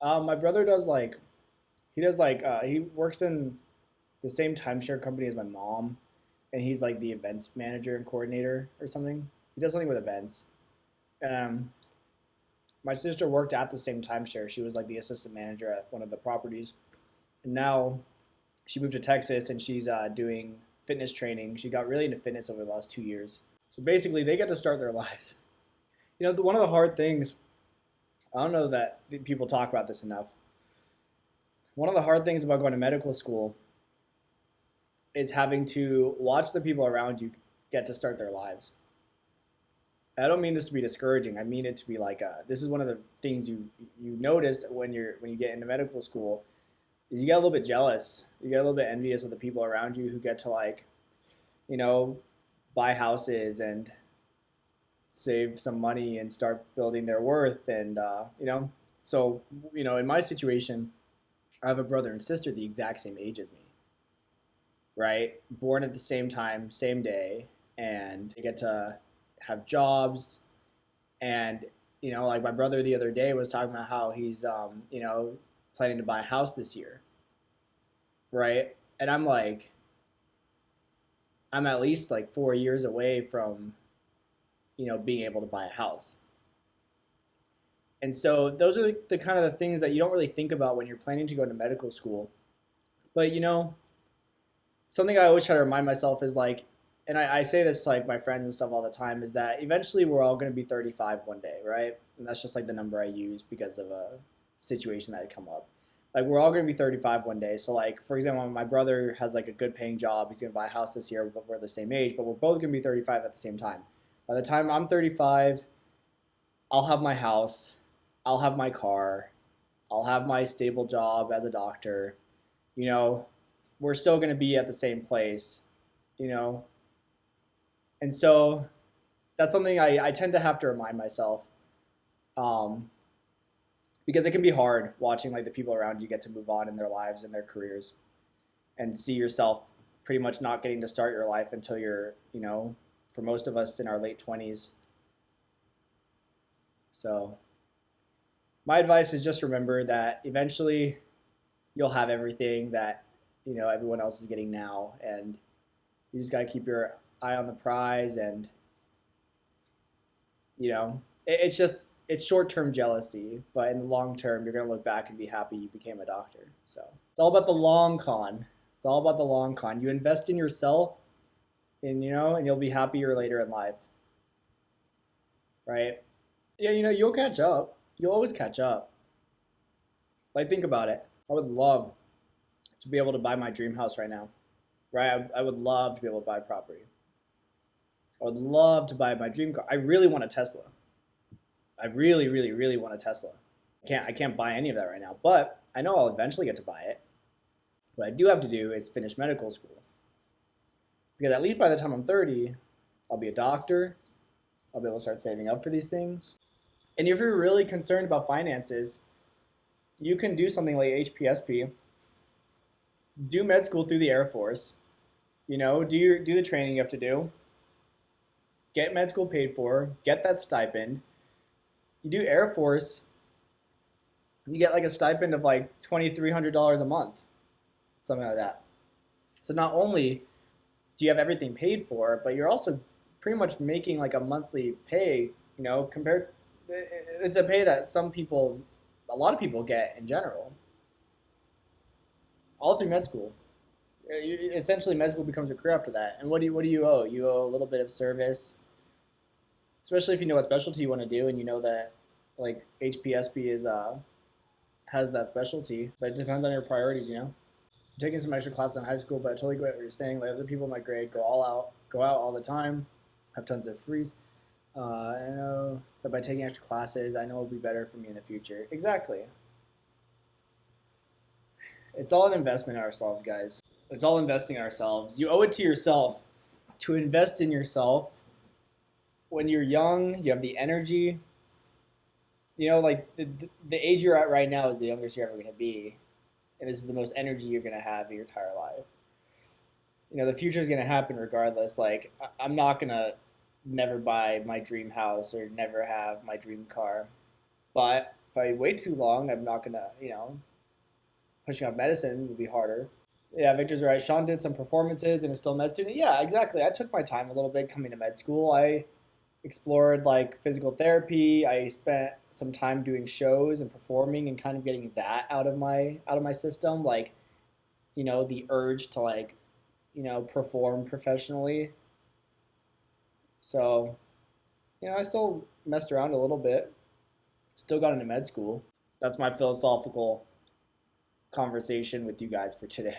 My brother does he works in the same timeshare company as my mom, and he's like the events manager and coordinator or something. He does something with events. Um, my sister worked at the same timeshare. She was like the assistant manager at one of the properties, and now she moved to Texas and she's doing fitness training. She got really into fitness over the last 2 years. So basically, they get to start their lives. One of the hard things, I don't know that people talk about this enough. One of the hard things about going to medical school is having to watch the people around you get to start their lives. I don't mean this to be discouraging. I mean it to be like this is one of the things you notice when you get into medical school is you get a little bit jealous. You get a little bit envious of the people around you who get to you know, buy houses and save some money and start building their worth so in my situation, I have a brother and sister the exact same age as me, right? Born at the same time, same day, and they get to have jobs. And like my brother the other day was talking about how he's planning to buy a house this year, right? And I'm at least like 4 years away from being able to buy a house. And so those are the kind of the things that you don't really think about when you're planning to go to medical school. But something I always try to remind myself is and I say this to like my friends and stuff all the time, is that eventually we're all going to be 35 one day, right? And that's just like the number I use because of a situation that had come up. Like we're all going to be 35 one day. So like, for example, my brother has like a good paying job. He's going to buy a house this year, but we're the same age, but we're both going to be 35 at the same time. By the time I'm 35, I'll have my house, I'll have my car, I'll have my stable job as a doctor. You know, we're still going to be at the same place, you know. And so that's something I tend to have to remind myself, um, because it can be hard watching like the people around you get to move on in their lives and their careers, and see yourself pretty much not getting to start your life until you're, for most of us in our late 20s. So my advice is just remember that eventually you'll have everything that everyone else is getting now, and you just got to keep your eye on the prize. And it's short-term jealousy, but in the long term you're going to look back and be happy you became a doctor. So it's all about the long con. It's all about the long con. You invest in yourself, and you'll be happier later in life, right? Yeah, you'll catch up. You'll always catch up. Like, think about it. I would love to be able to buy my dream house right now, right? I would love to be able to buy property. I would love to buy my dream car. I really want a Tesla. I really, really, really want a Tesla. I can't buy any of that right now, but I know I'll eventually get to buy it. What I do have to do is finish medical school, because at least by the time I'm 30, I'll be a doctor. I'll be able to start saving up for these things. And if you're really concerned about finances, you can do something like HPSP, do med school through the Air Force, do the training you have to do, get med school paid for, get that stipend. You do Air Force, you get like a stipend of like $2,300 a month, something like that. So not only do you have everything paid for, but you're also pretty much making like a monthly pay, compared, it's a pay that a lot of people get in general, all through med school. Essentially, med school becomes a career after that. And what do you owe? You owe a little bit of service, especially if you know what specialty you want to do, and you know that like HPSP has that specialty. But it depends on your priorities. I'm taking some extra classes in high school, but I totally get what you're saying. Like other people in my grade go out all the time, have tons of frees. I know that by taking extra classes, I know it'll be better for me in the future. Exactly. It's all an investment in ourselves, guys. It's all investing in ourselves. You owe it to yourself to invest in yourself. When you're young, you have the energy. Like the age you're at right now is the youngest you're ever going to be. And this is the most energy you're going to have in your entire life. The future is going to happen regardless. Like, I'm not going to never buy my dream house or never have my dream car. But If I wait too long, I'm not gonna, pushing off medicine would be harder. Yeah, Victor's right. Shaun did some performances and is still a med student. Yeah, exactly. I took my time a little bit coming to med school. I explored like physical therapy. I spent some time doing shows and performing and kind of getting that out of my system. Like, the urge to like, perform professionally. So, I still messed around a little bit. Still got into med school. That's my philosophical conversation with you guys for today.